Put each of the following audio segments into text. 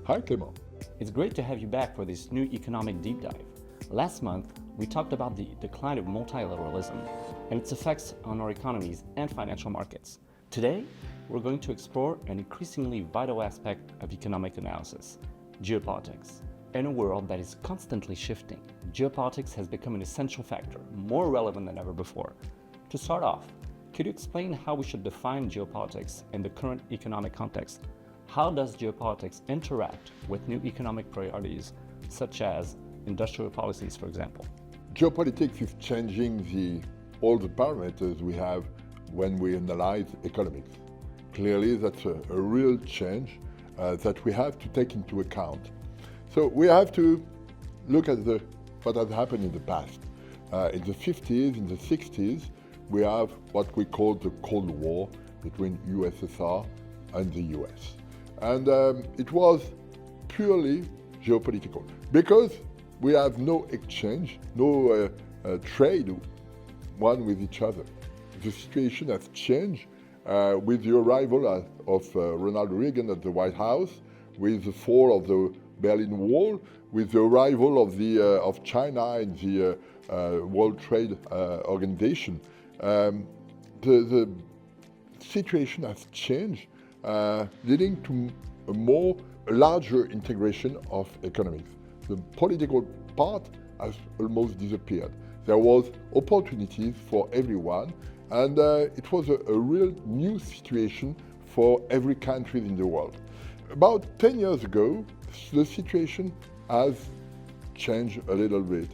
Hi, Clément. It's great to have you back for this new economic deep dive. Last month, we talked about the decline of multilateralism and its effects on our economies and financial markets. Today, we're going to explore an increasingly vital aspect of economic analysis, geopolitics. In a world that is constantly shifting, geopolitics has become an essential factor, more relevant than ever before. To start off, could you explain how we should define geopolitics in the current economic context? How does geopolitics interact with new economic priorities, such as industrial policies, for example? Geopolitics is changing all the parameters we have when we analyze economics. Clearly, that's a real change that we have to take into account. So we have to look at what has happened in the past. In the 50s, in the 60s, we have what we call the Cold War between USSR and the US. And it was purely geopolitical because we have no exchange, no trade one with each other. The situation has changed with the arrival of Ronald Reagan at the White House, with the fall of the Berlin Wall, with the arrival of China in the World Trade Organization. The situation has changed, leading to a larger integration of economics. The political part has almost disappeared. There was opportunities for everyone, and it was a real new situation for every country in the world. About 10 years ago, the situation has changed a little bit.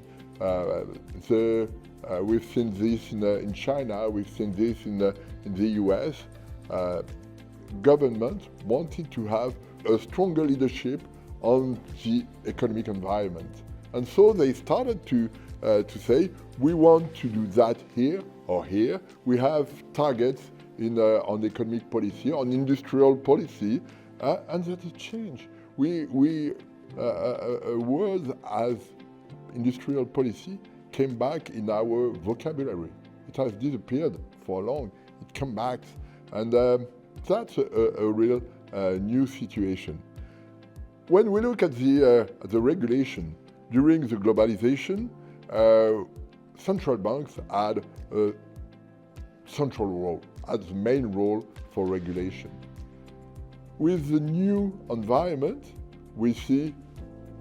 We've seen this in China, we've seen this in the US. Government wanted to have a stronger leadership on the economic environment. And so they started to say, we want to do that here or here. We have targets on economic policy, on industrial policy, and that has changed. A word as industrial policy came back in our vocabulary. It has disappeared for long. It came back, and that's a real new situation. When we look at the regulation during the globalization, central banks had a central role, had the main role for regulation. With the new environment, we see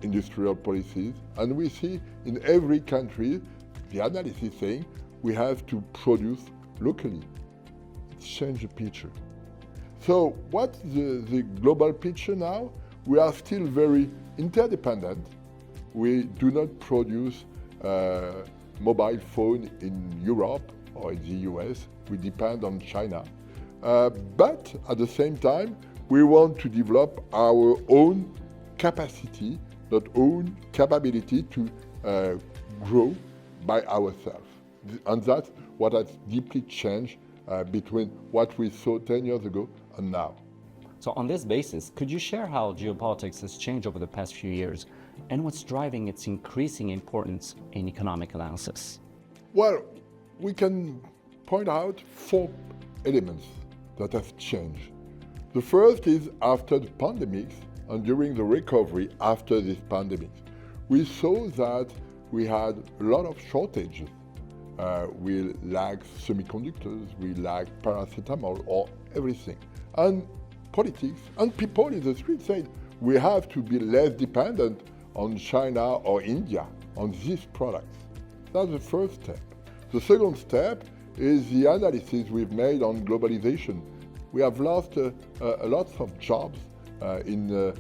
industrial policies, and we see in every country the analysis saying we have to produce locally. It's changed the picture. So what's the global picture now? We are still very interdependent. We do not produce mobile phone in Europe or in the US. We depend on China. But at the same time, we want to develop our own capacity, not own capability to grow by ourselves. And that's what has deeply changed between what we saw 10 years ago and now. So on this basis, could you share how geopolitics has changed over the past few years and what's driving its increasing importance in economic analysis? Well, we can point out 4 elements that have changed. The first is after the pandemics and during the recovery after this pandemic. We saw that we had a lot of shortages. We lacked semiconductors, we lacked paracetamol or everything. And politics and people in the street said we have to be less dependent on China or India, on these products. That's the first step. The second step is the analysis we've made on globalization. We have lost a lot of jobs in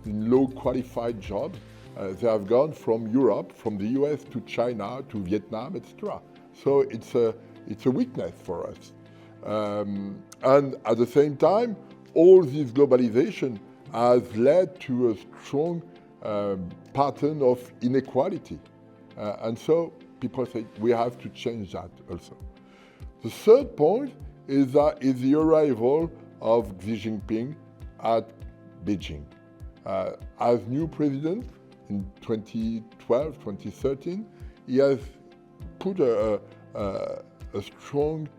low qualified jobs. They have gone from Europe, from the US to China, to Vietnam, etc. So it's a weakness for us. And at the same time, all this globalization has led to a strong pattern of inequality. And so people say we have to change that also. The third point is the arrival of Xi Jinping at Beijing. As new president in 2012, 2013, he has put a strong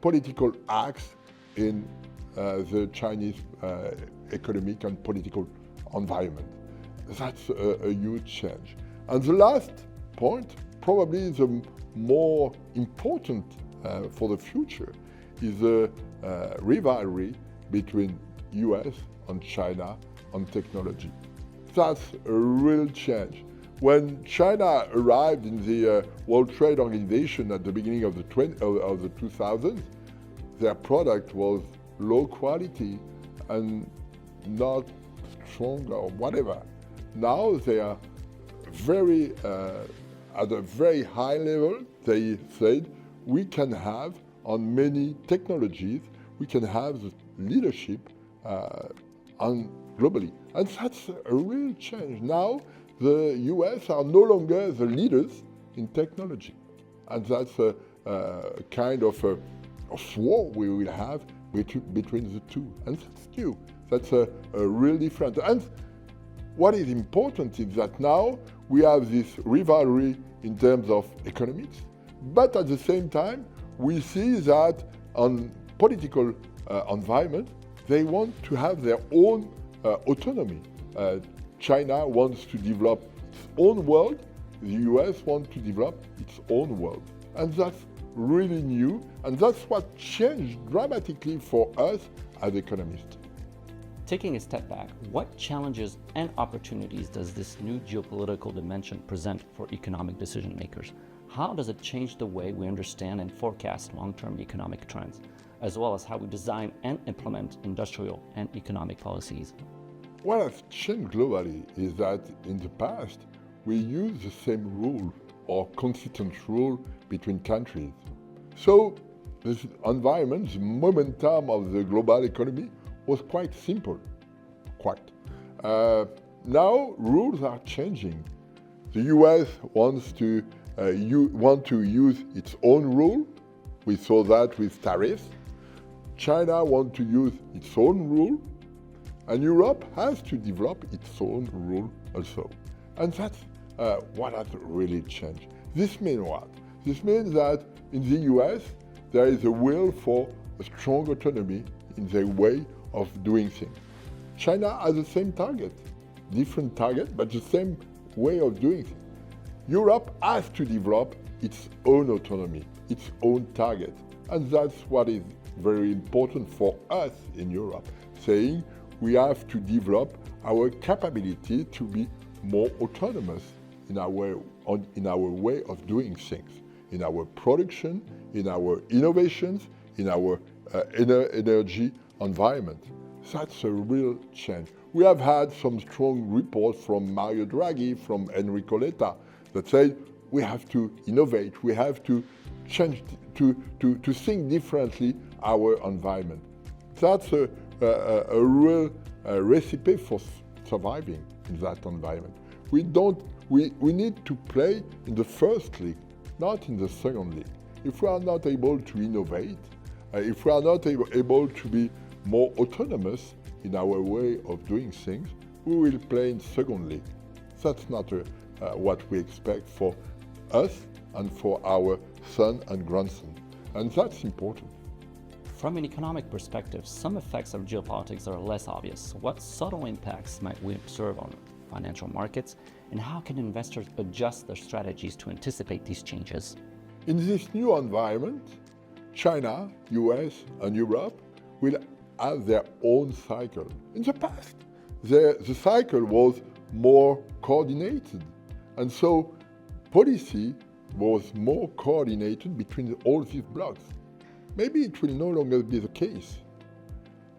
political axe in the Chinese economic and political environment. That's a huge change. And the last point, probably the more important for the future, is the rivalry between US and China on technology. That's a real change. When China arrived in the World Trade Organization at the beginning of the 2000s, their product was low quality and not strong or whatever. Now they are very at a very high level. They said we can have on many technologies, we can have the leadership globally. And that's a real change. Now the US are no longer the leaders in technology. And that's a kind of war we will have between the two. And that's new. That's a real difference. And what is important is that now we have this rivalry in terms of economics, but at the same time, we see that on political environment, they want to have their own autonomy. China wants to develop its own world, the US wants to develop its own world. And that's really new, and that's what changed dramatically for us as economists. Taking a step back, what challenges and opportunities does this new geopolitical dimension present for economic decision makers? How does it change the way we understand and forecast long-term economic trends, as well as how we design and implement industrial and economic policies? What has changed globally is that in the past, we used the same rule or consistent rule between countries. So this environment, the momentum of the global economy was quite simple, now rules are changing. The US wants to use its own rule. We saw that with tariffs. China wants to use its own rule, and Europe has to develop its own rule also. And that's what has really changed. This means what? This means that in the US, there is a will for a strong autonomy in their way of doing things. China has the same target, different target, but the same way of doing things. Europe has to develop its own autonomy, its own target. And that's what is very important for us in Europe, saying we have to develop our capability to be more autonomous in our way of doing things, in our production, in our innovations, in our energy environment. That's a real change. We have had some strong reports from Mario Draghi, from Enrico Letta, that say we have to innovate, we have to change, to think differently our environment. That's a real recipe for surviving in that environment. We need to play in the first league, not in the second league. If we are not able to innovate, if we are not able to be more autonomous in our way of doing things, we will play in second league. That's not what we expect for us and for our son and grandson. And that's important. From an economic perspective, some effects of geopolitics are less obvious. What subtle impacts might we observe on financial markets, and how can investors adjust their strategies to anticipate these changes? In this new environment, China, US, and Europe will have their own cycle. In the past, the cycle was more coordinated, and so policy was more coordinated between all these blocks. Maybe it will no longer be the case.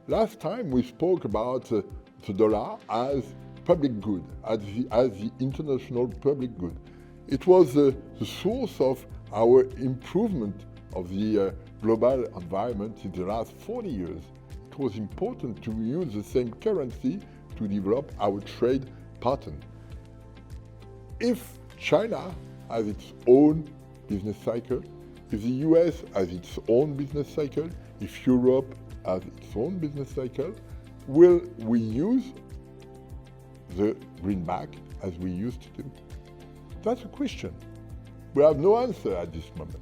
Last time we spoke about the dollar as public good, as the international public good. It was the source of our improvement of the global environment in the last 40 years. It was important to use the same currency to develop our trade pattern. If China has its own business cycle, if the US has its own business cycle, if Europe has its own business cycle, will we use the greenback as we used to do? That's a question. We have no answer at this moment.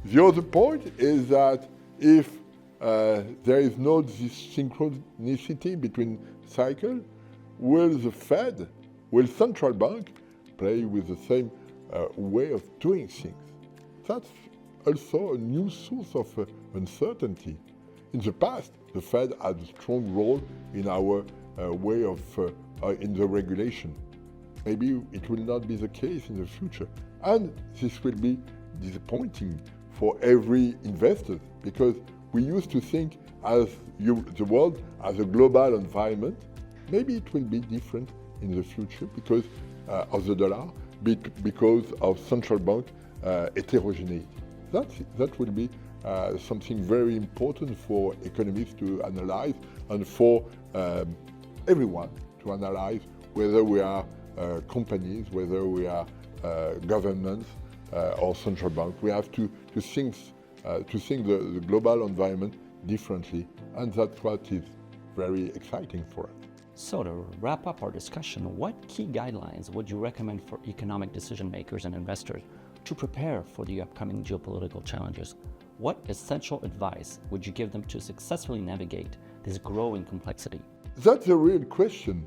The other point is that if there is no this synchronicity between cycles, will the Fed, will central bank play with the same way of doing things? That's also a new source of uncertainty. In the past, the Fed had a strong role in our way of, in the regulation. Maybe it will not be the case in the future. And this will be disappointing for every investor, because we used to think as the world as a global environment. Maybe it will be different in the future because of the dollar, because of central bank heterogeneity. That will be something very important for economists to analyze, and for everyone to analyze, whether we are companies, whether we are governments or central bank. We have to think the global environment differently, and that's what is very exciting for us. So to wrap up our discussion, what key guidelines would you recommend for economic decision makers and investors to prepare for the upcoming geopolitical challenges? What essential advice would you give them to successfully navigate this growing complexity? That's a real question.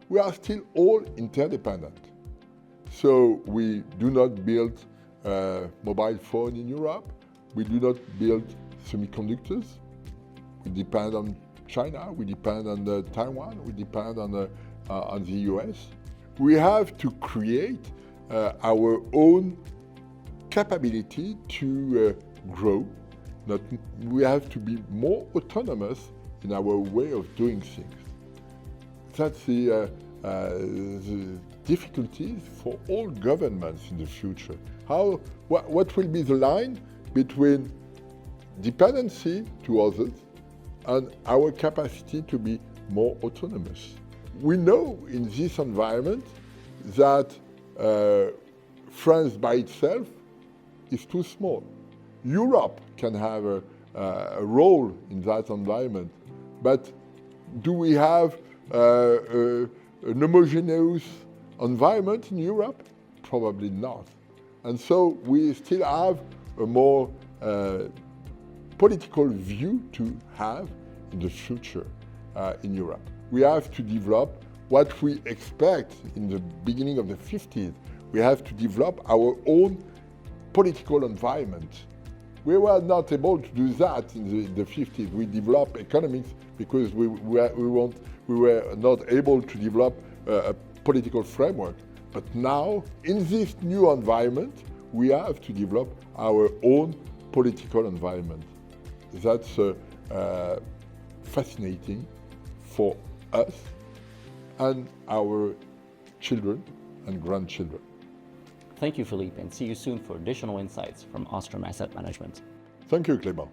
We are still all interdependent. So we do not build a mobile phone in Europe. We do not build semiconductors. We depend on China, we depend on Taiwan, we depend on the US. We have to create our own capability to grow. We have to be more autonomous in our way of doing things. That's the difficulties for all governments in the future. What will be the line between dependency to others and our capacity to be more autonomous? We know in this environment that France by itself is too small. Europe can have a role in that environment, but do we have an homogeneous environment in Europe? Probably not. And so we still have a more political view to have in the future in Europe. We have to develop what we expect in the beginning of the 50s. We have to develop our own political environment. We were not able to do that in the 50s. We developed economics because we were not able to develop a political framework. But now, in this new environment, we have to develop our own political environment. That's fascinating for us and our children and grandchildren. Thank you, Philippe, and see you soon for additional insights from Ostrom Asset Management. Thank you, Clément.